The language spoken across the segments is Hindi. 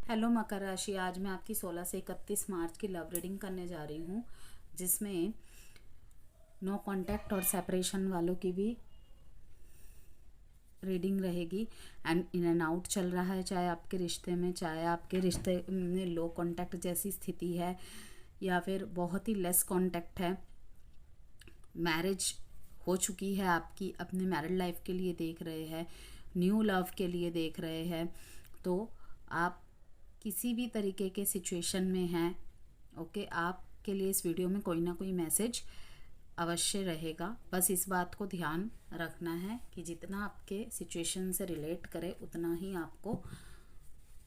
हेलो मकर राशि। आज मैं आपकी 16 से 31 मार्च की लव रीडिंग करने जा रही हूँ, जिसमें नो कांटेक्ट और सेपरेशन वालों की भी रीडिंग रहेगी। एंड इन एंड आउट चल रहा है, चाहे आपके रिश्ते में, चाहे आपके रिश्ते में लो कांटेक्ट जैसी स्थिति है या फिर बहुत ही लेस कांटेक्ट है। मैरिज हो चुकी है आपकी, अपने मैरिड लाइफ के लिए देख रहे हैं, न्यू लव के लिए देख रहे हैं, तो आप किसी भी तरीके के सिचुएशन में हैं, ओके, आपके लिए इस वीडियो में कोई ना कोई मैसेज अवश्य रहेगा। बस इस बात को ध्यान रखना है कि जितना आपके सिचुएशन से रिलेट करे उतना ही आपको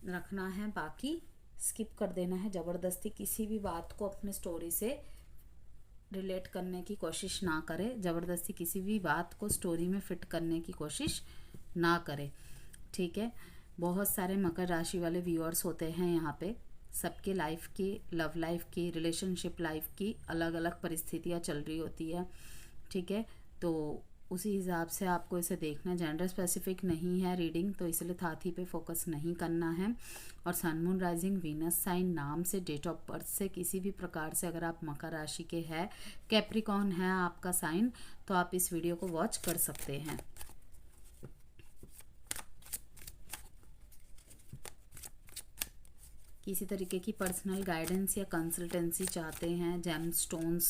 रखना है, बाकी स्किप कर देना है। ज़बरदस्ती किसी भी बात को अपने स्टोरी से रिलेट करने की कोशिश ना करें, ज़बरदस्ती किसी भी बात को स्टोरी में फिट करने की कोशिश ना करें, ठीक है। बहुत सारे मकर राशि वाले व्यूअर्स होते हैं यहाँ पे। सबके लाइफ की, लव लाइफ की, रिलेशनशिप लाइफ की अलग अलग परिस्थितियाँ चल रही होती है, ठीक है। तो उसी हिसाब से आपको इसे देखना, जेंडर स्पेसिफिक नहीं है रीडिंग, तो इसलिए थाथी पे फोकस नहीं करना है। और sun moon rising Venus sign नाम से, डेट ऑफ बर्थ से, किसी भी प्रकार से अगर आप मकर राशि के हैं, कैप्रिकॉर्न है आपका साइन, तो आप इस वीडियो को वॉच कर सकते हैं। किसी तरीके की पर्सनल गाइडेंस या कंसल्टेंसी चाहते हैं, जेम स्टोन्स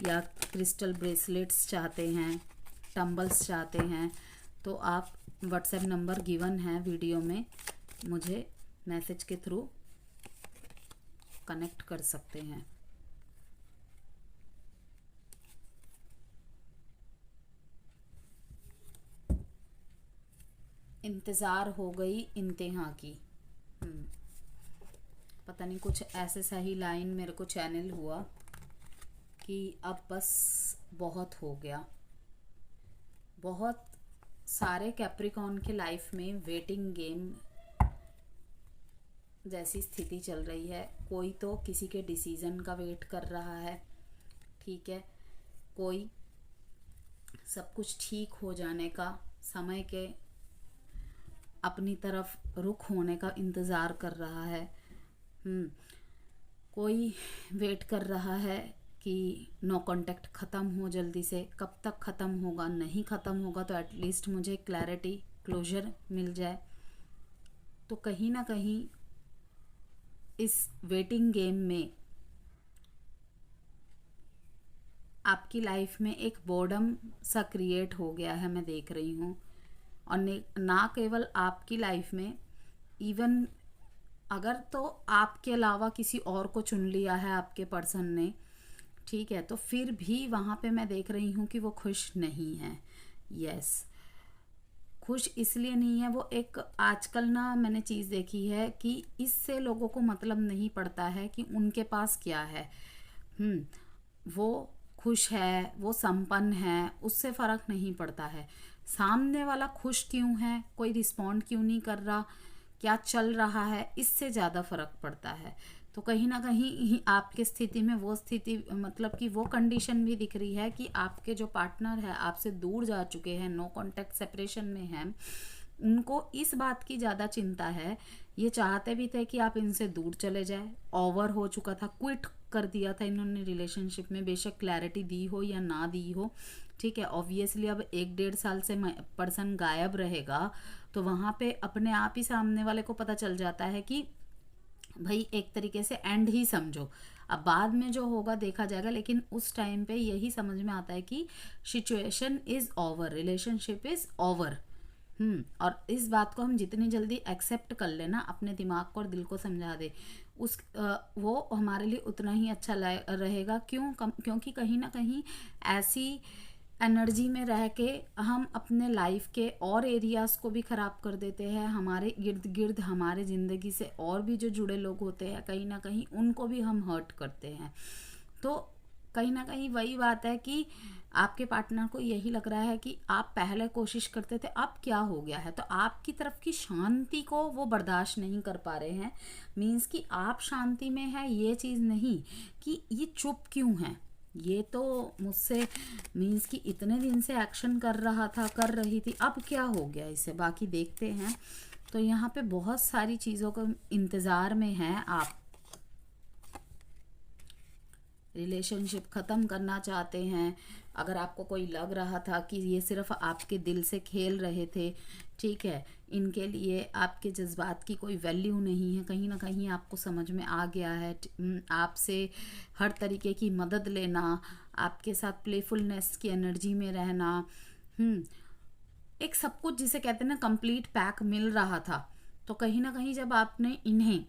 या क्रिस्टल ब्रेसलेट्स चाहते हैं, टम्बल्स चाहते हैं, तो आप व्हाट्सएप नंबर गिवन है वीडियो में, मुझे मैसेज के थ्रू कनेक्ट कर सकते हैं। इंतज़ार हो गई इंतहा की। पता नहीं, कुछ ऐसे सही लाइन मेरे को चैनल हुआ कि अब बस बहुत हो गया। बहुत सारे कैप्रिकॉर्न के लाइफ में वेटिंग गेम जैसी स्थिति चल रही है। कोई तो किसी के डिसीजन का वेट कर रहा है, ठीक है। कोई सब कुछ ठीक हो जाने का, समय के अपनी तरफ रुख होने का इंतज़ार कर रहा है। कोई वेट कर रहा है कि नो कांटेक्ट ख़त्म हो जल्दी से। कब तक ख़त्म होगा? नहीं ख़त्म होगा तो एटलीस्ट मुझे क्लैरिटी, क्लोजर मिल जाए। तो कहीं ना कहीं इस वेटिंग गेम में आपकी लाइफ में एक बोर्डम सा क्रिएट हो गया है, मैं देख रही हूँ। और ना केवल आपकी लाइफ में, इवन अगर तो आपके अलावा किसी और को चुन लिया है आपके पर्सन ने, ठीक है, तो फिर भी वहाँ पे मैं देख रही हूँ कि वो खुश नहीं है। यस, खुश इसलिए नहीं है। वो एक आजकल ना मैंने चीज़ देखी है कि इससे लोगों को मतलब नहीं पड़ता है कि उनके पास क्या है। वो खुश है, वो संपन्न है, उससे फ़र्क नहीं पड़ता है। सामने वाला खुश क्यों है, कोई रिस्पॉन्ड क्यों नहीं कर रहा, क्या चल रहा है, इससे ज़्यादा फ़र्क पड़ता है। तो कहीं ना कहीं आपकी स्थिति में वो स्थिति, मतलब कि वो कंडीशन भी दिख रही है कि आपके जो पार्टनर है आपसे दूर जा चुके हैं, नो कांटेक्ट सेपरेशन में हैं, उनको इस बात की ज़्यादा चिंता है। ये चाहते भी थे कि आप इनसे दूर चले जाए, ओवर हो चुका था, क्विट कर दिया था इन्होंने रिलेशनशिप में, बेशक क्लैरिटी दी हो या ना दी हो, ठीक है। ऑब्वियसली अब 1-1.5 साल से पर्सन गायब रहेगा, तो वहाँ पे अपने आप ही सामने वाले को पता चल जाता है कि भाई एक तरीके से एंड ही समझो, अब बाद में जो होगा देखा जाएगा। लेकिन उस टाइम पे यही समझ में आता है कि situation is over, relationship is over. और इस बात को हम जितनी जल्दी एक्सेप्ट कर लेना, अपने दिमाग को और दिल को समझा दे, वो हमारे लिए उतना ही अच्छा रहेगा। क्योंकि कहीं ना कहीं ऐसी एनर्जी में रह के हम अपने लाइफ के और एरियाज़ को भी ख़राब कर देते हैं। हमारे इर्द गिर्द, हमारे ज़िंदगी से और भी जो जुड़े लोग होते हैं, कहीं ना कहीं उनको भी हम हर्ट करते हैं। तो कहीं ना कहीं वही बात है कि आपके पार्टनर को यही लग रहा है कि आप पहले कोशिश करते थे, अब क्या हो गया है। तो आपकी तरफ की शांति को वो बर्दाश्त नहीं कर पा रहे हैं। मीन्स कि आप शांति में है, ये चीज़ नहीं कि ये चुप क्यों है। ये तो मुझसे, मीन्स कि इतने दिन से एक्शन कर रहा था, कर रही थी, अब क्या हो गया इसे, बाकी देखते हैं। तो यहाँ पे बहुत सारी चीज़ों का इंतज़ार में हैं आप। रिलेशनशिप ख़त्म करना चाहते हैं। अगर आपको कोई लग रहा था कि ये सिर्फ आपके दिल से खेल रहे थे, ठीक है, इनके लिए आपके जज्बात की कोई वैल्यू नहीं है, कहीं ना कहीं आपको समझ में आ गया है। आपसे हर तरीके की मदद लेना, आपके साथ प्लेफुलनेस की एनर्जी में रहना, एक सब कुछ जिसे कहते हैं ना कंप्लीट पैक मिल रहा था। तो कहीं ना कहीं जब आपने इन्हें,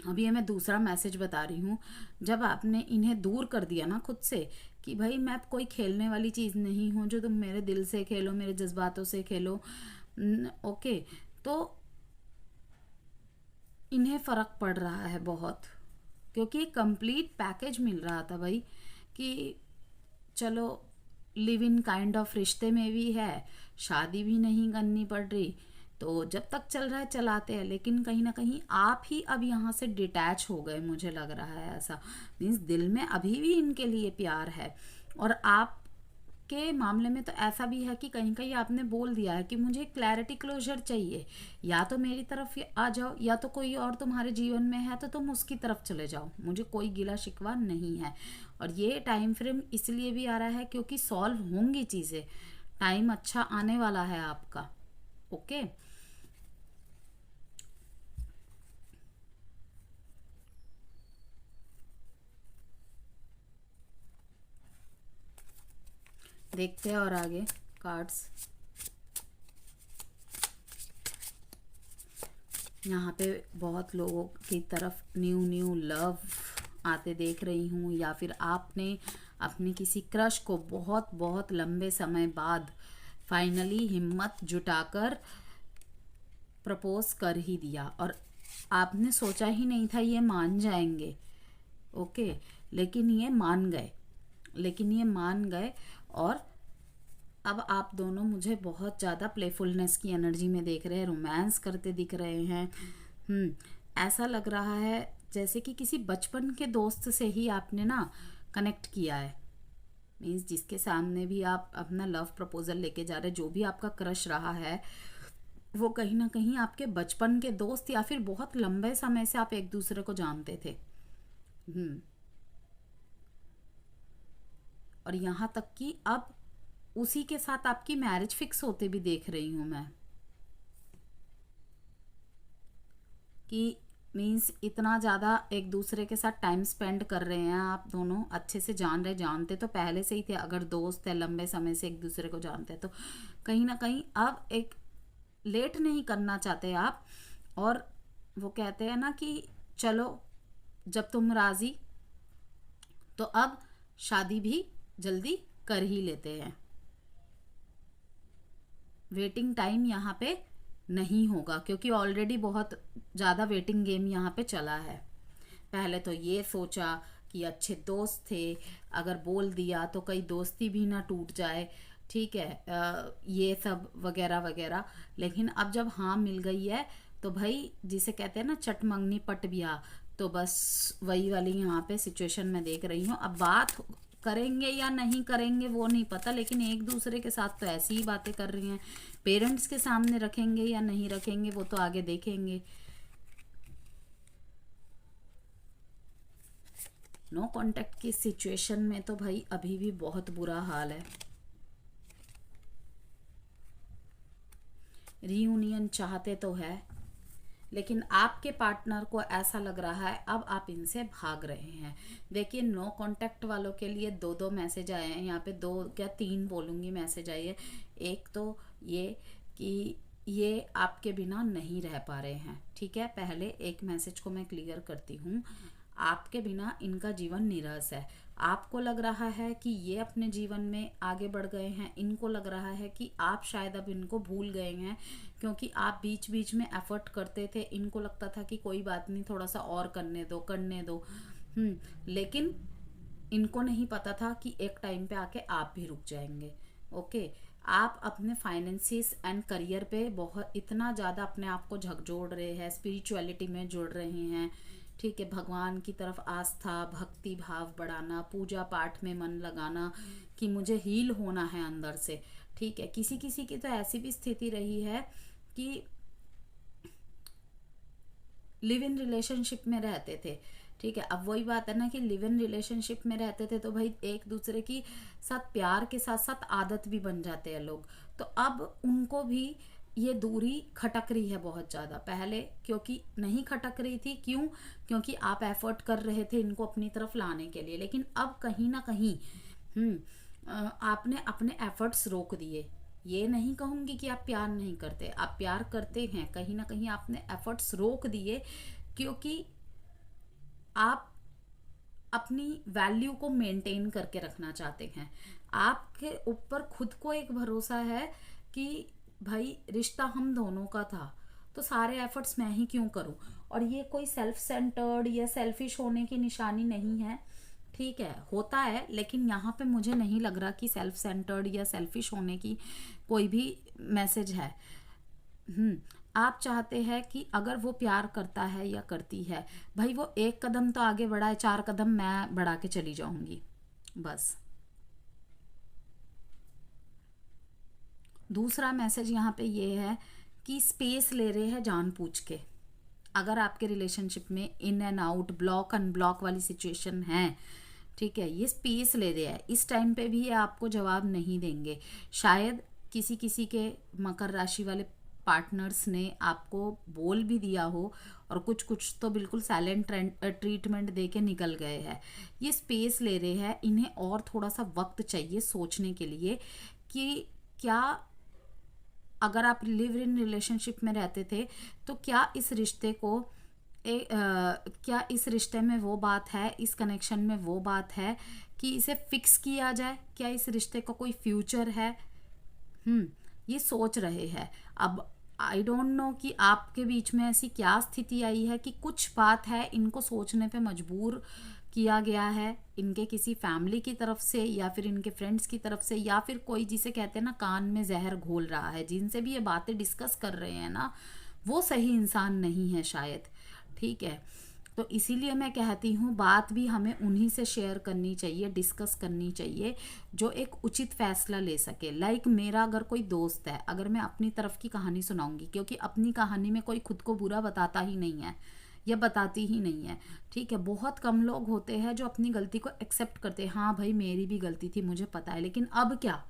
अभी मैं दूसरा मैसेज बता रही हूँ, जब आपने इन्हें दूर कर दिया ना खुद से कि भाई मैं कोई खेलने वाली चीज़ नहीं हूँ जो तुम मेरे दिल से खेलो, मेरे जज्बातों से खेलो, ओके, तो इन्हें फ़र्क पड़ रहा है बहुत, क्योंकि एक कंप्लीट पैकेज मिल रहा था भाई कि चलो लिव इन काइंड ऑफ रिश्ते में भी है, शादी भी नहीं करनी पड़ रही, तो जब तक चल रहा है चलाते हैं। लेकिन कहीं ना कहीं आप ही अब यहाँ से डिटैच हो गए, मुझे लग रहा है ऐसा। मीन्स दिल में अभी भी इनके लिए प्यार है, और आपके मामले में तो ऐसा भी है कि कहीं कहीं आपने बोल दिया है कि मुझे क्लैरिटी क्लोजर चाहिए, या तो मेरी तरफ आ जाओ, या तो कोई और तुम्हारे जीवन में है तो तुम उसकी तरफ चले जाओ, मुझे कोई गिला शिकवा नहीं है। और ये टाइम फ्रेम इसलिए भी आ रहा है क्योंकि सॉल्व होंगी चीज़ें, टाइम अच्छा आने वाला है आपका। ओके, देखते हैं और आगे कार्ड्स। यहाँ पे बहुत लोगों की तरफ न्यू लव आते देख रही हूँ, या फिर आपने अपने किसी क्रश को बहुत बहुत लंबे समय बाद फाइनली हिम्मत जुटाकर प्रपोज कर ही दिया, और आपने सोचा ही नहीं था ये मान जाएंगे, ओके, लेकिन ये मान गए। और अब आप दोनों मुझे बहुत ज़्यादा प्लेफुलनेस की एनर्जी में देख रहे हैं, रोमांस करते दिख रहे हैं। ऐसा लग रहा है जैसे कि किसी बचपन के दोस्त से ही आपने ना कनेक्ट किया है। मीन्स जिसके सामने भी आप अपना लव प्रपोजल लेके जा रहे हैं, जो भी आपका क्रश रहा है, वो कहीं ना कहीं आपके बचपन के दोस्त, या फिर बहुत लंबे समय से आप एक दूसरे को जानते थे। और यहाँ तक कि अब उसी के साथ आपकी मैरिज फिक्स होते भी देख रही हूँ मैं, कि मीन्स इतना ज़्यादा एक दूसरे के साथ टाइम स्पेंड कर रहे हैं आप दोनों, अच्छे से जानते तो पहले से ही थे, अगर दोस्त है लंबे समय से एक दूसरे को जानते हैं, तो कहीं ना कहीं अब एक लेट नहीं करना चाहते आप। और वो कहते हैं ना कि चलो जब तुम राज़ी, तो अब शादी भी जल्दी कर ही लेते हैं। वेटिंग टाइम यहाँ पे नहीं होगा, क्योंकि ऑलरेडी बहुत ज़्यादा वेटिंग गेम यहाँ पे चला है। पहले तो ये सोचा कि अच्छे दोस्त थे, अगर बोल दिया तो कई दोस्ती भी ना टूट जाए, ठीक है, ये सब वगैरह वगैरह। लेकिन अब जब हाँ मिल गई है, तो भाई जिसे कहते हैं ना चट मंगनी पट ब्याह, तो बस वही वाली यहाँ पे सिचुएशन में देख रही हूँ। अब बात करेंगे या नहीं करेंगे वो नहीं पता, लेकिन एक दूसरे के साथ तो ऐसी ही बातें कर रही हैं। पेरेंट्स के सामने रखेंगे या नहीं रखेंगे वो तो आगे देखेंगे। नो कांटेक्ट की सिचुएशन में तो भाई अभी भी बहुत बुरा हाल है। रीयूनियन चाहते तो है, लेकिन आपके पार्टनर को ऐसा लग रहा है अब आप इनसे भाग रहे हैं। देखिए नो कांटेक्ट वालों के लिए दो दो मैसेज आए हैं यहाँ पे, दो क्या तीन बोलूँगी मैसेज आई है। एक तो ये कि ये आपके बिना नहीं रह पा रहे हैं, ठीक है। पहले एक मैसेज को मैं क्लियर करती हूँ, आपके बिना इनका जीवन नीरस है। आपको लग रहा है कि ये अपने जीवन में आगे बढ़ गए हैं, इनको लग रहा है कि आप शायद अब इनको भूल गए हैं, क्योंकि आप बीच बीच में एफर्ट करते थे, इनको लगता था कि कोई बात नहीं थोड़ा सा और करने दो। लेकिन इनको नहीं पता था कि एक टाइम पे आके आप भी रुक जाएंगे। ओके, आप अपने फाइनेंसिस एंड करियर पे बहुत इतना ज़्यादा अपने आप को झकझोड़ रहे हैं, स्पिरिचुअलिटी में जुड़ रहे हैं, ठीक है। भगवान की तरफ आस्था भक्ति भाव बढ़ाना, पूजा पाठ में मन लगाना कि मुझे हील होना है अंदर से, ठीक है। किसी किसी की तो ऐसी भी स्थिति रही है कि लिव इन रिलेशनशिप में रहते थे, ठीक है। अब वही बात है ना कि लिव इन रिलेशनशिप में रहते थे तो भाई एक दूसरे की साथ प्यार के साथ साथ आदत भी बन जाते हैं लोग। तो अब उनको भी ये दूरी खटक रही है बहुत ज़्यादा। पहले क्योंकि नहीं खटक रही थी, क्यों? क्योंकि आप एफर्ट कर रहे थे इनको अपनी तरफ लाने के लिए, लेकिन अब कहीं ना कहीं आपने अपने एफर्ट्स रोक दिए। ये नहीं कहूँगी कि आप प्यार नहीं करते, आप प्यार करते हैं, कहीं ना कहीं आपने एफर्ट्स रोक दिए क्योंकि आप अपनी वैल्यू को मेंटेन करके रखना चाहते हैं। आपके ऊपर खुद को एक भरोसा है कि भाई रिश्ता हम दोनों का था, तो सारे एफर्ट्स मैं ही क्यों करूं। और ये कोई सेल्फ सेंटर्ड या सेल्फिश होने की निशानी नहीं है, ठीक है, होता है, लेकिन यहाँ पे मुझे नहीं लग रहा कि सेल्फ सेंटर्ड या सेल्फिश होने की कोई भी मैसेज है। आप चाहते हैं कि अगर वो प्यार करता है या करती है, भाई वो एक कदम तो आगे बढ़ाए, 4 कदम मैं बढ़ा के चली जाऊंगी, बस। दूसरा मैसेज यहाँ पे ये है कि स्पेस ले रहे हैं जानबूझ के। अगर आपके रिलेशनशिप में in and out, block unblock वाली सिचुएशन है, ठीक है, ये स्पेस ले रहे हैं, इस टाइम पे भी ये आपको जवाब नहीं देंगे। शायद किसी किसी के मकर राशि वाले पार्टनर्स ने आपको बोल भी दिया हो और कुछ कुछ तो बिल्कुल साइलेंट ट्रीटमेंट दे के निकल गए हैं। ये स्पेस ले रहे हैं, इन्हें और थोड़ा सा वक्त चाहिए सोचने के लिए कि क्या, अगर आप लिव इन रिलेशनशिप में रहते थे तो क्या इस रिश्ते को क्या इस रिश्ते में वो बात है, इस कनेक्शन में वो बात है कि इसे फिक्स किया जाए, क्या इस रिश्ते का कोई फ्यूचर है। ये सोच रहे हैं। अब आई डोंट नो कि आपके बीच में ऐसी क्या स्थिति आई है कि कुछ बात है इनको सोचने पे मजबूर किया गया है, इनके किसी फैमिली की तरफ से या फिर इनके फ्रेंड्स की तरफ से, या फिर कोई जिसे कहते हैं ना कान में जहर घोल रहा है, जिनसे भी ये बातें डिस्कस कर रहे हैं ना, वो सही इंसान नहीं है शायद, ठीक है। तो इसीलिए मैं कहती हूँ बात भी हमें उन्हीं से शेयर करनी चाहिए, डिस्कस करनी चाहिए जो एक उचित फैसला ले सके। लाइक मेरा अगर कोई दोस्त है, अगर मैं अपनी तरफ की कहानी सुनाऊंगी, क्योंकि अपनी कहानी में कोई खुद को बुरा बताता ही नहीं है या बताती ही नहीं है, ठीक है। बहुत कम लोग होते हैं जो अपनी गलती को एक्सेप्ट करते हैं, हाँ भाई मेरी भी गलती थी, मुझे पता है, लेकिन अब क्या,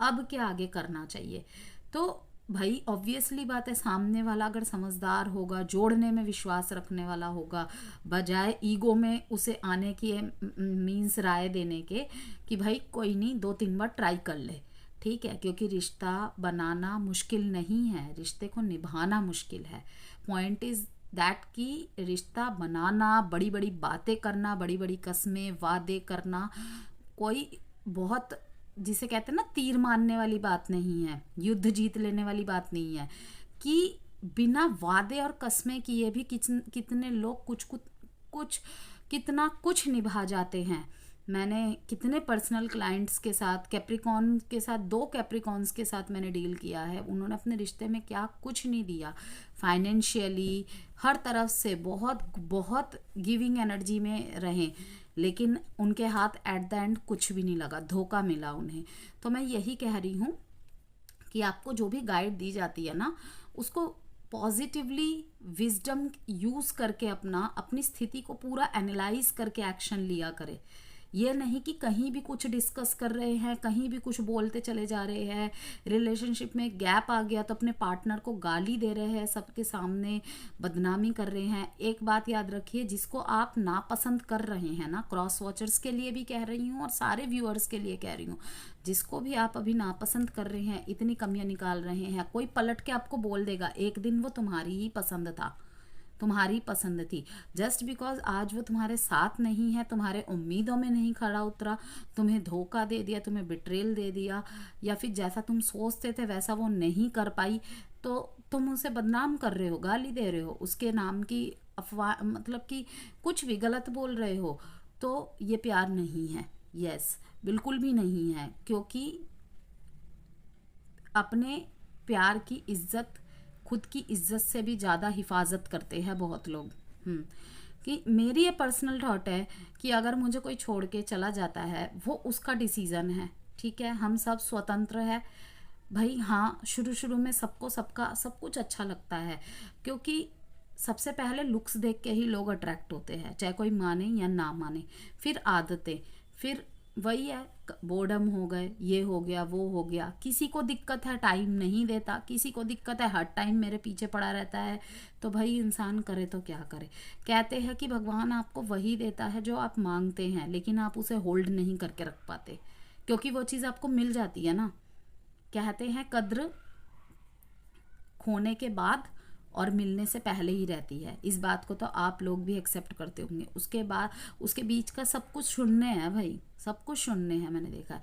अब क्या आगे करना चाहिए। तो भाई ऑब्वियसली बात है, सामने वाला अगर समझदार होगा, जोड़ने में विश्वास रखने वाला होगा, बजाय ईगो में उसे आने की मीन्स राय देने के कि भाई कोई नहीं 2-3 बार ट्राई कर ले, ठीक है, क्योंकि रिश्ता बनाना मुश्किल नहीं है, रिश्ते को निभाना मुश्किल है। पॉइंट इज दैट कि रिश्ता बनाना, बड़ी बड़ी बातें करना, बड़ी बड़ी कस्में वादे करना कोई बहुत, जिसे कहते हैं ना तीर मारने वाली बात नहीं है, युद्ध जीत लेने वाली बात नहीं है, कि बिना वादे और कस्में किए भी कितने लोग कुछ कितना कुछ निभा जाते हैं। मैंने कितने पर्सनल क्लाइंट्स के साथ, कैप्रिकॉन के साथ, 2 कैप्रिकॉन्स के साथ मैंने डील किया है, उन्होंने अपने रिश्ते में क्या कुछ नहीं दिया, फाइनेंशियली हर तरफ से बहुत बहुत गिविंग एनर्जी में रहे, लेकिन उनके हाथ एट द एंड कुछ भी नहीं लगा, धोखा मिला उन्हें। तो मैं यही कह रही हूँ कि आपको जो भी गाइड दी जाती है ना, उसको पॉजिटिवली विजडम यूज़ करके अपनी स्थिति को पूरा एनालाइज करके एक्शन लिया करे। ये नहीं कि कहीं भी कुछ डिस्कस कर रहे हैं, कहीं भी कुछ बोलते चले जा रहे हैं, रिलेशनशिप में गैप आ गया तो अपने पार्टनर को गाली दे रहे हैं, सबके सामने बदनामी कर रहे हैं। एक बात याद रखिए, जिसको आप नापसंद कर रहे हैं ना, क्रॉस वॉचर्स के लिए भी कह रही हूँ और सारे व्यूअर्स के लिए कह रही हूँ, जिसको भी आप अभी नापसंद कर रहे हैं, इतनी कमियां निकाल रहे हैं, कोई पलट के आपको बोल देगा एक दिन वो तुम्हारी ही पसंद था, तुम्हारी पसंद थी, जस्ट बिकॉज आज वो तुम्हारे साथ नहीं है, तुम्हारे उम्मीदों में नहीं खड़ा उतरा, तुम्हें धोखा दे दिया, तुम्हें बिट्रेल दे दिया, या फिर जैसा तुम सोचते थे वैसा वो नहीं कर पाई, तो तुम उसे बदनाम कर रहे हो, गाली दे रहे हो, उसके नाम की अफवाह, मतलब कि कुछ भी गलत बोल रहे हो, तो ये प्यार नहीं है। यस, बिल्कुल भी नहीं है, क्योंकि अपने प्यार की इज्जत खुद की इज्जत से भी ज़्यादा हिफाजत करते हैं बहुत लोग। कि मेरी ये पर्सनल थॉट है कि अगर मुझे कोई छोड़ के चला जाता है वो उसका डिसीज़न है, ठीक है, हम सब स्वतंत्र है भाई। हाँ, शुरू शुरू में सबको सबका सब कुछ अच्छा लगता है, क्योंकि सबसे पहले लुक्स देख के ही लोग अट्रैक्ट होते हैं, चाहे कोई माने या ना माने। फिर आदतें, फिर वही है, बोर्डम हो गए, ये हो गया, वो हो गया। किसी को दिक्कत है टाइम नहीं देता, किसी को दिक्कत है हर टाइम मेरे पीछे पड़ा रहता है। तो भाई इंसान करे तो क्या करे। कहते हैं कि भगवान आपको वही देता है जो आप मांगते हैं, लेकिन आप उसे होल्ड नहीं करके रख पाते, क्योंकि वो चीज़ आपको मिल जाती है ना। कहते हैं कद्र खोने के बाद और मिलने से पहले ही रहती है। इस बात को तो आप लोग भी एक्सेप्ट करते होंगे। उसके बाद उसके बीच का सब कुछ शून्य है भाई, सब कुछ शून्य है, मैंने देखा।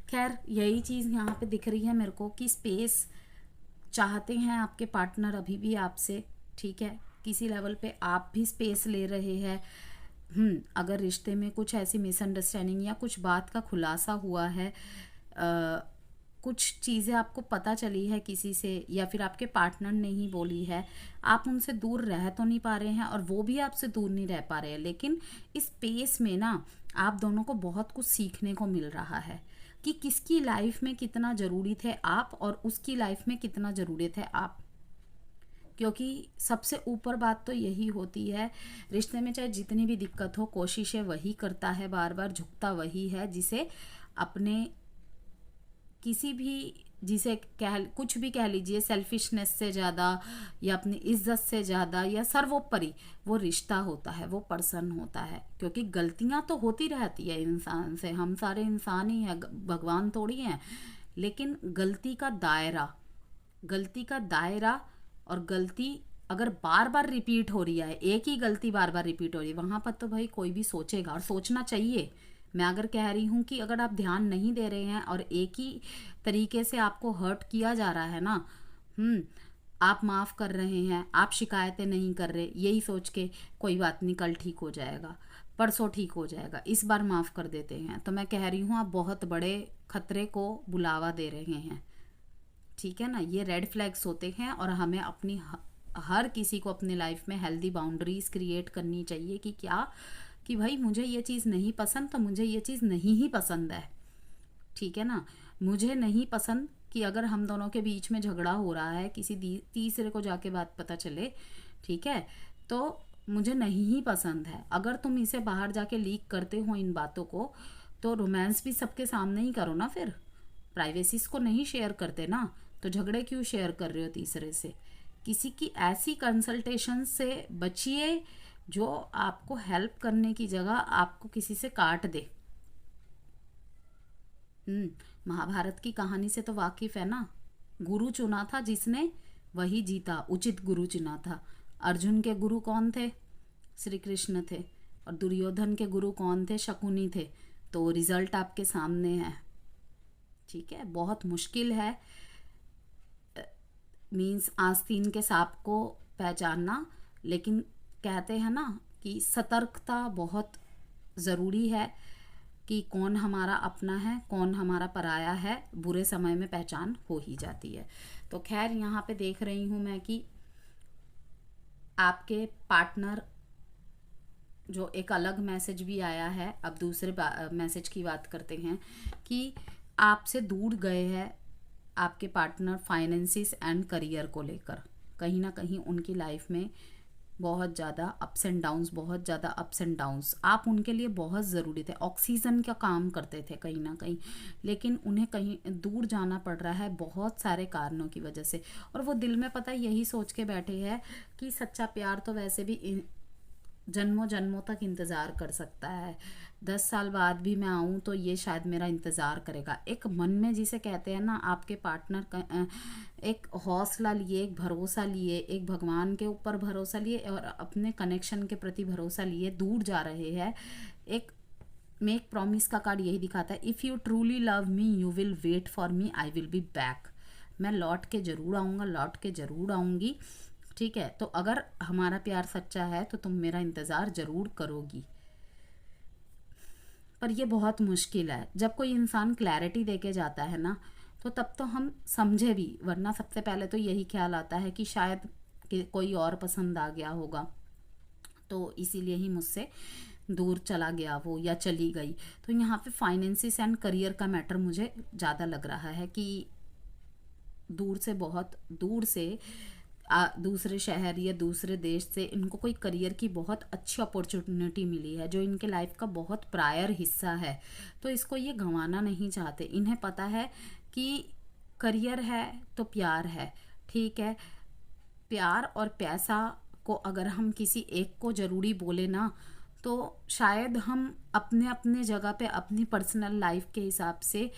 खैर यही चीज़ यहाँ पे दिख रही है मेरे को कि स्पेस चाहते हैं आपके पार्टनर अभी भी आपसे, ठीक है। किसी लेवल पे आप भी स्पेस ले रहे हैं। अगर रिश्ते में कुछ ऐसी मिसअंडरस्टैंडिंग या कुछ बात का खुलासा हुआ है, कुछ चीज़ें आपको पता चली है किसी से, या फिर आपके पार्टनर ने ही बोली है, आप उनसे दूर रह तो नहीं पा रहे हैं और वो भी आपसे दूर नहीं रह पा रहे हैं, लेकिन इस स्पेस में ना आप दोनों को बहुत कुछ सीखने को मिल रहा है कि किसकी लाइफ में कितना ज़रूरी थे आप और उसकी लाइफ में कितना ज़रूरी थे आप। क्योंकि सबसे ऊपर बात तो यही होती है, रिश्ते में चाहे जितनी भी दिक्कत हो, कोशिशें वही करता है, बार बार झुकता वही है जिसे अपने किसी भी, जिसे कह कुछ भी कह लीजिए, सेल्फिशनेस से ज़्यादा या अपनी इज्जत से ज़्यादा या सर्वोपरि वो रिश्ता होता है, वो पर्सन होता है। क्योंकि गलतियां तो होती रहती है इंसान से, हम सारे इंसान ही हैं, भगवान थोड़ी हैं। लेकिन गलती का दायरा और गलती अगर बार बार रिपीट हो रही है, एक ही गलती बार बार रिपीट हो रही है, वहाँ पर तो भाई कोई भी सोचेगा और सोचना चाहिए। मैं अगर कह रही हूँ कि अगर आप ध्यान नहीं दे रहे हैं और एक ही तरीके से आपको हर्ट किया जा रहा है ना, आप माफ़ कर रहे हैं, आप शिकायतें नहीं कर रहे, यही सोच के कोई बात नहीं, कल ठीक हो जाएगा, परसों ठीक हो जाएगा, इस बार माफ़ कर देते हैं, तो मैं कह रही हूँ आप बहुत बड़े खतरे को बुलावा दे रहे हैं, ठीक है ना। ये रेड फ्लैग्स होते हैं और हमें अपनी हर किसी को अपनी लाइफ में हेल्दी बाउंड्रीज क्रिएट करनी चाहिए कि क्या, कि भाई मुझे ये चीज़ नहीं पसंद तो मुझे ये चीज़ नहीं ही पसंद है, ठीक है ना। मुझे नहीं पसंद कि अगर हम दोनों के बीच में झगड़ा हो रहा है, किसी तीसरे को जाके बात पता चले, ठीक है, तो मुझे नहीं ही पसंद है। अगर तुम इसे बाहर जाके लीक करते हो इन बातों को, तो रोमांस भी सबके सामने ही करो ना, फिर प्राइवेसीज को नहीं शेयर करते ना, तो झगड़े क्यों शेयर कर रहे हो तीसरे से। किसी की ऐसी कंसल्टेशन से बचिए जो आपको हेल्प करने की जगह आपको किसी से काट दे। महाभारत की कहानी से तो वाकिफ है ना। गुरु चुना था जिसने, वही जीता, उचित गुरु चुना था। अर्जुन के गुरु कौन थे? श्री कृष्ण थे। और दुर्योधन के गुरु कौन थे? शकुनी थे। तो रिजल्ट आपके सामने है, ठीक है। बहुत मुश्किल है मीन्स आस्तीन के सांप को पहचानना, लेकिन कहते हैं ना कि सतर्कता बहुत ज़रूरी है कि कौन हमारा अपना है, कौन हमारा पराया है, बुरे समय में पहचान हो ही जाती है। तो खैर यहाँ पे देख रही हूँ मैं कि आपके पार्टनर, जो एक अलग मैसेज भी आया है, अब दूसरे मैसेज की बात करते हैं कि आपसे दूर गए हैं आपके पार्टनर फाइनेंसिस एंड करियर को लेकर। कहीं ना कहीं उनकी लाइफ में बहुत ज़्यादा अप्स एंड डाउन्स, बहुत ज़्यादा अप्स एंड डाउन्स। आप उनके लिए बहुत ज़रूरी थे, ऑक्सीजन का काम करते थे कहीं ना कहीं, लेकिन उन्हें कहीं दूर जाना पड़ रहा है बहुत सारे कारणों की वजह से। और वो दिल में पता यही सोच के बैठे हैं कि सच्चा प्यार तो वैसे भी जन्मों जन्मों तक इंतज़ार कर सकता है, 10 साल बाद भी मैं आऊँ तो ये शायद मेरा इंतज़ार करेगा। एक मन में जिसे कहते हैं ना, आपके पार्टनर का एक हौसला लिए, एक भरोसा लिए, एक भगवान के ऊपर भरोसा लिए और अपने कनेक्शन के प्रति भरोसा लिए दूर जा रहे हैं। एक मेक प्रॉमिस का कार्ड यही दिखाता है, if you truly love me you will wait for me, I will be back. मैं लौट के ज़रूर आऊँगा, लौट के ज़रूर आऊँगी, ठीक है। तो अगर हमारा प्यार सच्चा है तो तुम मेरा इंतज़ार ज़रूर करोगी। पर ये बहुत मुश्किल है जब कोई इंसान क्लैरिटी देके जाता है ना, तो तब तो हम समझे भी, वरना सबसे पहले तो यही ख्याल आता है कि शायद कि कोई और पसंद आ गया होगा, तो इसीलिए ही मुझसे दूर चला गया वो या चली गई। तो यहाँ पे फाइनेंसिस एंड करियर का मैटर मुझे ज़्यादा लग रहा है कि दूर से, बहुत दूर से दूसरे शहर या दूसरे देश से इनको कोई करियर की बहुत अच्छी अपॉर्चुनिटी मिली है जो इनके लाइफ का बहुत प्रायर हिस्सा है, तो इसको ये गंवाना नहीं चाहते। इन्हें पता है कि करियर है तो प्यार है, ठीक है। प्यार और पैसा को अगर हम किसी एक को ज़रूरी बोले ना, तो शायद हम अपने अपने जगह पे अपनी पर्सनल लाइफ के हिसाब से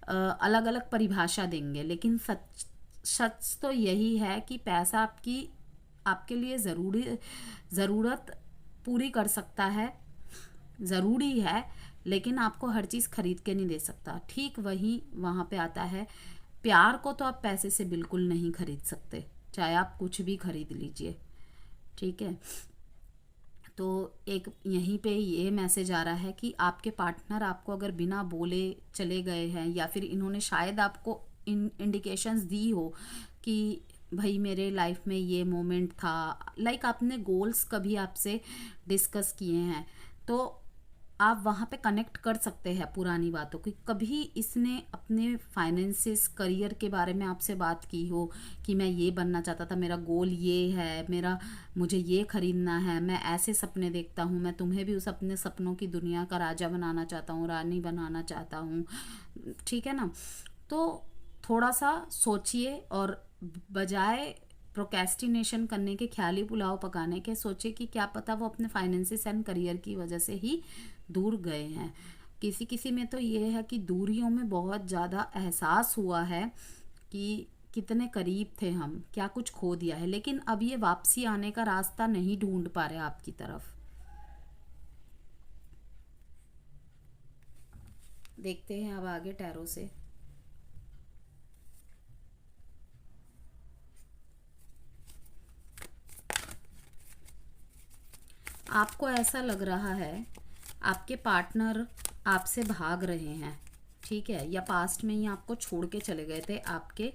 अलग अलग परिभाषा देंगे, लेकिन सच सच तो यही है कि पैसा आपके लिए ज़रूरत पूरी कर सकता है, ज़रूरी है, लेकिन आपको हर चीज़ खरीद के नहीं दे सकता। ठीक वही वहाँ पे आता है, प्यार को तो आप पैसे से बिल्कुल नहीं खरीद सकते, चाहे आप कुछ भी खरीद लीजिए, ठीक है। तो एक यहीं पे ये मैसेज आ रहा है कि आपके पार्टनर आपको अगर बिना बोले चले गए हैं, या फिर इन्होंने शायद आपको इंडिकेशंस दी हो कि भाई मेरे लाइफ में ये मोमेंट था, लाइक आपने गोल्स कभी आपसे डिस्कस किए हैं, तो आप वहाँ पे कनेक्ट कर सकते हैं पुरानी बातों की। कभी इसने अपने फाइनेंसिस करियर के बारे में आपसे बात की हो कि मैं ये बनना चाहता था, मेरा गोल ये है, मुझे ये खरीदना है, मैं ऐसे सपने देखता हूँ, मैं तुम्हें भी उस अपने सपनों की दुनिया का राजा बनाना चाहता हूँ, रानी बनाना चाहता हूँ, ठीक है ना। तो थोड़ा सा सोचिए और बजाय प्रोकेस्टिनेशन करने के, ख्याली पुलाव पकाने के, सोचे कि क्या पता वो अपने फाइनेंसिस एंड करियर की वजह से ही दूर गए हैं। किसी किसी में तो ये है कि दूरियों में बहुत ज़्यादा एहसास हुआ है कि कितने करीब थे हम, क्या कुछ खो दिया है, लेकिन अब ये वापसी आने का रास्ता नहीं ढूंढ पा रहे आपकी तरफ। देखते हैं अब आगे टैरो से। आपको ऐसा लग रहा है आपके पार्टनर आपसे भाग रहे हैं, ठीक है, या पास्ट में ही आपको छोड़ के चले गए थे आपके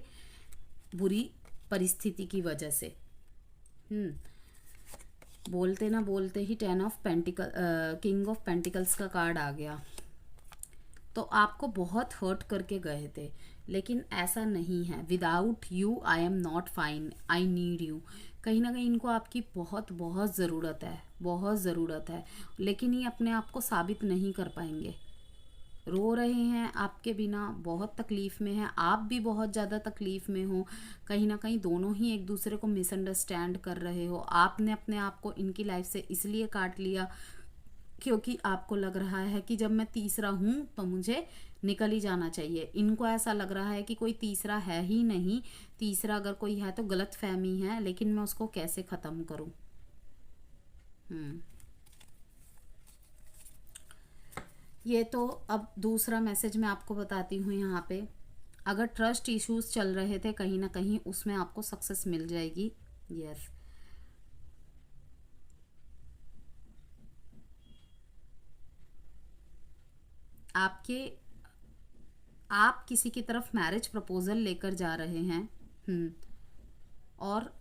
बुरी परिस्थिति की वजह से। बोलते ना बोलते ही किंग ऑफ पेंटिकल्स का कार्ड आ गया। तो आपको बहुत हर्ट करके गए थे, लेकिन ऐसा नहीं है। Without you I am not fine, I need you. कहीं ना कहीं इनको आपकी बहुत बहुत ज़रूरत है, बहुत ज़रूरत है, लेकिन ये अपने आप को साबित नहीं कर पाएंगे। रो रहे हैं आपके बिना, बहुत तकलीफ़ में हैं, आप भी बहुत ज़्यादा तकलीफ़ में हो। कहीं ना कहीं दोनों ही एक दूसरे को मिसअंडरस्टैंड कर रहे हो। आपने अपने आप को इनकी लाइफ से इसलिए काट लिया क्योंकि आपको लग रहा है कि जब मैं तीसरा हूँ तो मुझे निकल ही जाना चाहिए। इनको ऐसा लग रहा है कि कोई तीसरा है ही नहीं, तीसरा अगर कोई है तो गलत फहमी है, लेकिन मैं उसको कैसे ख़त्म करूँ। ये तो अब दूसरा मैसेज मैं आपको बताती हूँ यहाँ पे। अगर ट्रस्ट इश्यूज चल रहे थे कहीं ना कहीं, उसमें आपको सक्सेस मिल जाएगी। यस, आप किसी की तरफ मैरिज प्रपोजल लेकर जा रहे हैं, और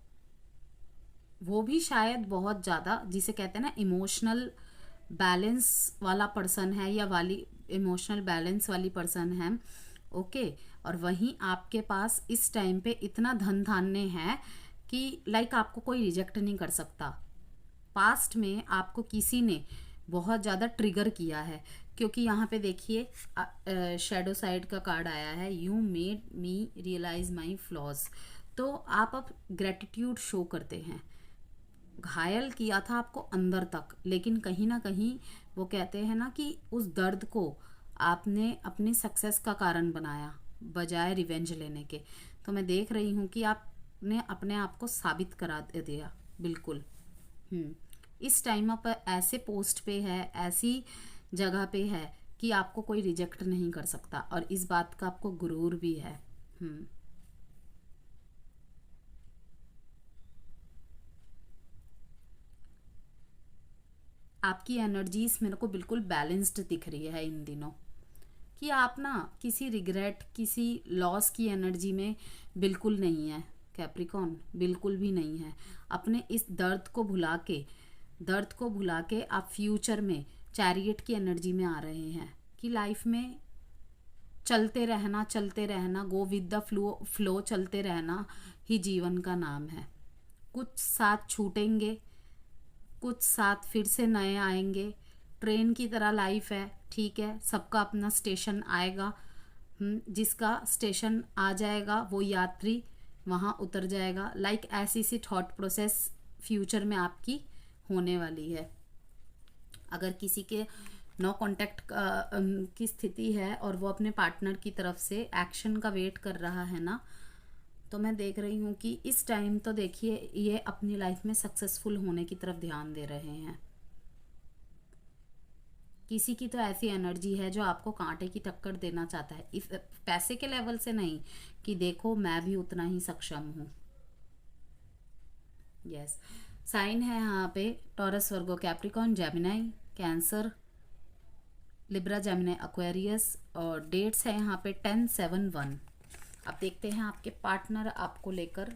वो भी शायद बहुत ज़्यादा, जिसे कहते हैं ना इमोशनल बैलेंस वाला पर्सन है, या वाली इमोशनल बैलेंस वाली पर्सन है, ओके। और वहीं आपके पास इस टाइम पे इतना धन धान्य है कि लाइक आपको कोई रिजेक्ट नहीं कर सकता। पास्ट में आपको किसी ने बहुत ज़्यादा ट्रिगर किया है, क्योंकि यहाँ पे देखिए शैडो साइड का कार्ड आया है, you made me realise my flaws. तो आप अब ग्रेटिट्यूड शो करते हैं। घायल किया था आपको अंदर तक, लेकिन कहीं ना कहीं वो कहते हैं ना कि उस दर्द को आपने अपनी सक्सेस का कारण बनाया बजाय रिवेंज लेने के। तो मैं देख रही हूँ कि आपने अपने आप को साबित करा दिया, बिल्कुल। इस टाइम आप ऐसे पोस्ट पे है, ऐसी जगह पे है कि आपको कोई रिजेक्ट नहीं कर सकता, और इस बात का आपको गुरूर भी है। आपकी एनर्जीज मेरे को बिल्कुल बैलेंस्ड दिख रही है इन दिनों, कि आप ना किसी रिग्रेट, किसी लॉस की एनर्जी में बिल्कुल नहीं है कैप्रिकॉन, बिल्कुल भी नहीं है। अपने इस दर्द को भुला के आप फ्यूचर में चैरियट की एनर्जी में आ रहे हैं कि लाइफ में चलते रहना, गो विद द फ्लो, चलते रहना ही जीवन का नाम है। कुछ साथ छूटेंगे, कुछ साथ फिर से नए आएंगे। ट्रेन की तरह लाइफ है, ठीक है, सबका अपना स्टेशन आएगा। जिसका स्टेशन आ जाएगा वो यात्री वहाँ उतर जाएगा। लाइक ऐसी सी थॉट प्रोसेस फ्यूचर में आपकी होने वाली है। अगर किसी के नो कांटेक्ट की स्थिति है और वो अपने पार्टनर की तरफ से एक्शन का वेट कर रहा है ना, तो मैं देख रही हूँ कि इस टाइम तो देखिए ये अपनी लाइफ में सक्सेसफुल होने की तरफ ध्यान दे रहे हैं। किसी की तो ऐसी एनर्जी है जो आपको कांटे की टक्कर देना चाहता है, इस पैसे के लेवल से नहीं, कि देखो मैं भी उतना ही सक्षम हूँ। यस, साइन है यहाँ पे Taurus, Virgo, Capricorn, Gemini, cancer, Libra, Gemini, Aquarius, और डेट्स है यहाँ पे 10/7/1। अब देखते हैं आपके पार्टनर आपको लेकर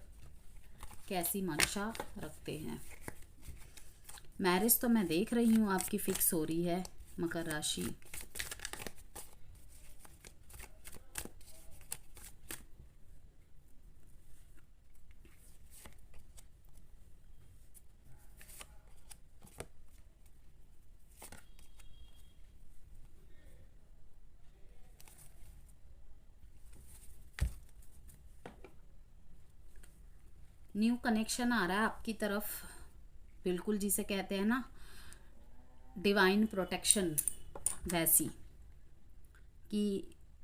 कैसी मंशा रखते हैं। मैरिज तो मैं देख रही हूँ आपकी फिक्स हो रही है, मकर राशि। न्यू कनेक्शन आ रहा है आपकी तरफ, बिल्कुल जिसे कहते हैं ना डिवाइन प्रोटेक्शन, वैसी कि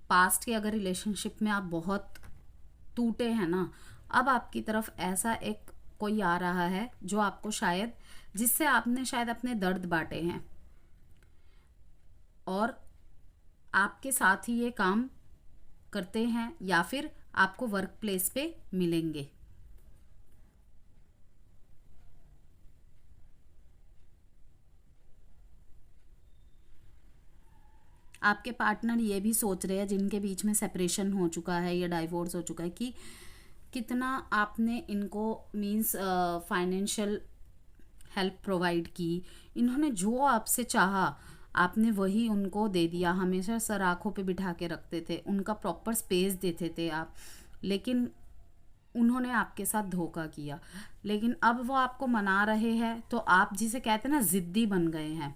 पास्ट के अगर रिलेशनशिप में आप बहुत टूटे हैं ना, अब आपकी तरफ ऐसा एक कोई आ रहा है जो आपको शायद, जिससे आपने शायद अपने दर्द बांटे हैं और आपके साथ ही ये काम करते हैं या फिर आपको वर्क प्लेस पे मिलेंगे। आपके पार्टनर ये भी सोच रहे हैं, जिनके बीच में सेपरेशन हो चुका है या डाइवोर्स हो चुका है, कि कितना आपने इनको मीन्स फाइनेंशियल हेल्प प्रोवाइड की। इन्होंने जो आपसे चाहा आपने वही उनको दे दिया, हमेशा सर आँखों पे बिठा के रखते थे, उनका प्रॉपर स्पेस देते थे आप, लेकिन उन्होंने आपके साथ धोखा किया। लेकिन अब वो आपको मना रहे हैं, तो आप जिसे कहते हैं ना ज़िद्दी बन गए हैं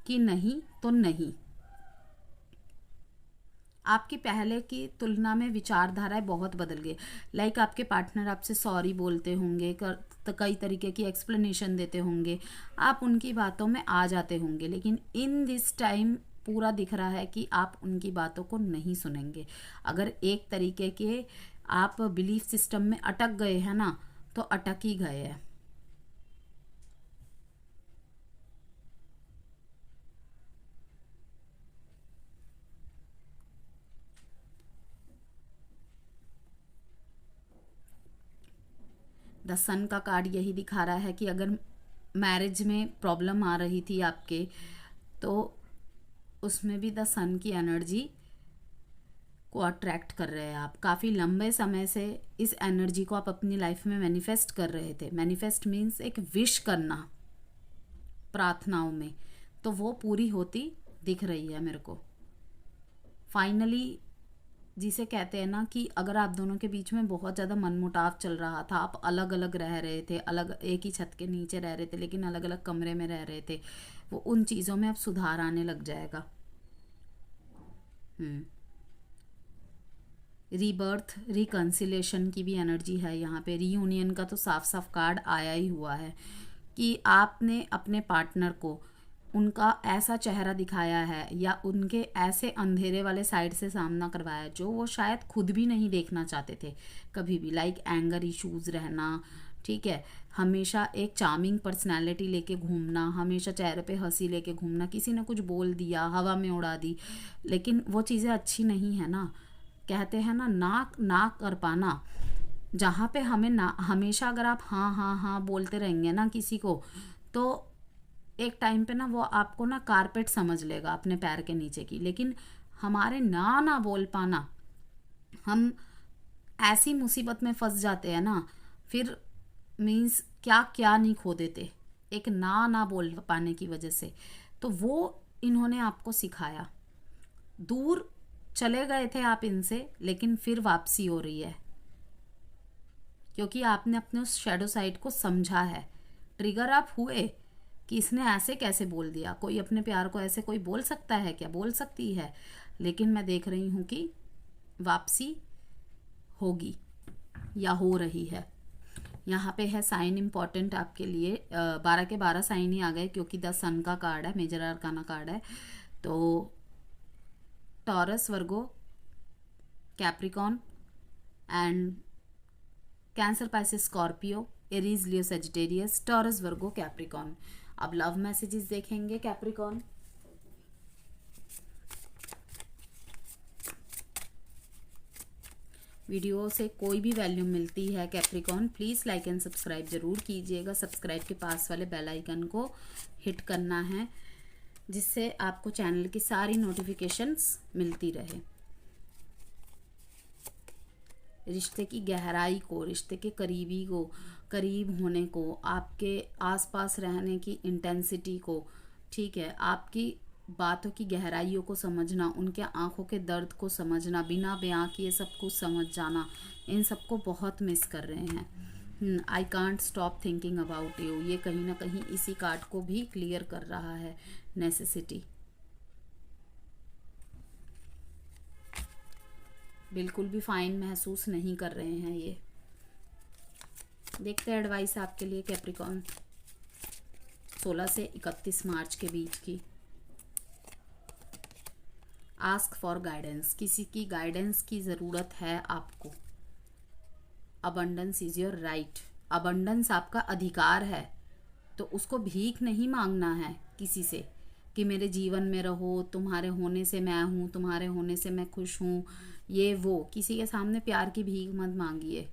कि नहीं तो नहीं। आपकी पहले की तुलना में विचारधाराएं बहुत बदल गई। लाइक आपके पार्टनर आपसे सॉरी बोलते होंगे, तो कई तरीके की एक्सप्लेनेशन देते होंगे, आप उनकी बातों में आ जाते होंगे, लेकिन इन दिस टाइम पूरा दिख रहा है कि आप उनकी बातों को नहीं सुनेंगे। अगर एक तरीके के आप बिलीफ सिस्टम में अटक गए हैं ना, तो अटक ही गए हैं। द सन का कार्ड यही दिखा रहा है कि अगर मैरिज में प्रॉब्लम आ रही थी आपके, तो उसमें भी द सन की एनर्जी को अट्रैक्ट कर रहे हैं आप। काफ़ी लंबे समय से इस एनर्जी को आप अपनी लाइफ में मैनिफेस्ट कर रहे थे। मैनिफेस्ट मीन्स एक विश करना प्रार्थनाओं में, तो वो पूरी होती दिख रही है मेरे को फाइनली। जिसे कहते हैं ना कि अगर आप दोनों के बीच में बहुत ज़्यादा मनमुटाव चल रहा था, आप अलग अलग रह रहे थे, अलग एक ही छत के नीचे रह रहे थे लेकिन अलग अलग कमरे में रह रहे थे, वो उन चीज़ों में अब सुधार आने लग जाएगा। रीबर्थ, रिकन्सिलेशन की भी एनर्जी है यहाँ पे। रीयूनियन का तो साफ साफ कार्ड आया ही हुआ है कि आपने अपने पार्टनर को उनका ऐसा चेहरा दिखाया है या उनके ऐसे अंधेरे वाले साइड से सामना करवाया जो वो शायद खुद भी नहीं देखना चाहते थे कभी भी। लाइक एंगर इश्यूज रहना, ठीक है, हमेशा एक चार्मिंग पर्सनैलिटी लेके घूमना, हमेशा चेहरे पे हंसी लेके घूमना, किसी ने कुछ बोल दिया हवा में उड़ा दी, लेकिन वो चीज़ें अच्छी नहीं है ना। कहते हैं ना ना कर पाना, जहाँ पे हमें ना, हमेशा अगर आप हाँ हाँ हाँ बोलते रहेंगे ना किसी को, तो एक टाइम पे ना वो आपको ना कारपेट समझ लेगा अपने पैर के नीचे की। लेकिन हमारे ना बोल पाना, हम ऐसी मुसीबत में फंस जाते हैं ना, फिर मीन्स क्या क्या नहीं खो देते एक ना बोल पाने की वजह से। तो वो इन्होंने आपको सिखाया। दूर चले गए थे आप इनसे, लेकिन फिर वापसी हो रही है। क्योंकि आपने अपने उस शैडो साइड को समझा है। ट्रिगर आप हुए कि इसने ऐसे कैसे बोल दिया, कोई अपने प्यार को ऐसे कोई बोल सकता है क्या, बोल सकती है, लेकिन मैं देख रही हूँ कि वापसी होगी या हो रही है। यहाँ पे है साइन इम्पॉर्टेंट आपके लिए, 12 के 12 साइन ही आ गए क्योंकि 10 सन का कार्ड है, मेजर अरकाना कार्ड है। तो taurus, Virgo, Capricorn and cancer, Pisces, Scorpio, Aries, Leo, Sagittarius, taurus, Virgo, Capricorn. अब लव मैसेजेस देखेंगे कैप्रिकॉन। वीडियो से कोई भी वैल्यू मिलती है Capricorn, please like and subscribe जरूर कीजिएगा। सब्सक्राइब के पास वाले बेल आइकन को हिट करना है जिससे आपको चैनल की सारी नोटिफिकेशंस मिलती रहे। रिश्ते की गहराई को, रिश्ते के करीबी को, करीब होने को, आपके आसपास रहने की इंटेंसिटी को, ठीक है, आपकी बातों की गहराइयों को समझना, उनके आंखों के दर्द को समझना, बिना बयां किए सब कुछ समझ जाना, इन सबको बहुत मिस कर रहे हैं। I can't stop thinking about you, ये कहीं ना कहीं इसी कार्ड को भी क्लियर कर रहा है। नेसेसिटी, बिल्कुल भी फाइन महसूस नहीं कर रहे हैं ये। देखते हैं एडवाइस आपके लिए कैप्रिकॉन 16 से 31 मार्च के बीच की। आस्क फॉर गाइडेंस, किसी की गाइडेंस की ज़रूरत है आपको। Abundance is your right, abundance आपका अधिकार है, तो उसको भीख नहीं मांगना है किसी से कि मेरे जीवन में रहो, तुम्हारे होने से मैं हूँ, तुम्हारे होने से मैं खुश हूँ, ये वो। किसी के सामने प्यार की भीख मत मांगिए,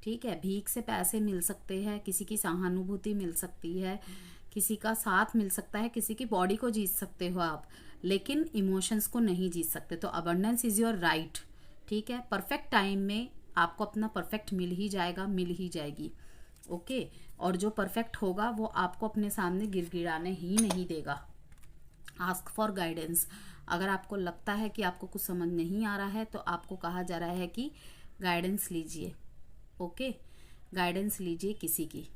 ठीक है। भीख से पैसे मिल सकते हैं, किसी की सहानुभूति मिल सकती है, किसी का साथ मिल सकता है, किसी की बॉडी को जीत सकते हो आप, लेकिन इमोशंस को नहीं जीत सकते। तो अबंडेंस इज़ योर राइट, ठीक है। परफेक्ट टाइम में आपको अपना परफेक्ट मिल ही जाएगा, मिल ही जाएगी, ओके। और जो परफेक्ट होगा वो आपको अपने सामने गिड़गिड़ाने ही नहीं देगा। आस्क फॉर गाइडेंस, अगर आपको लगता है कि आपको कुछ समझ नहीं आ रहा है तो आपको कहा जा रहा है कि गाइडेंस लीजिए, ओके। गाइडेंस लीजिए किसी की।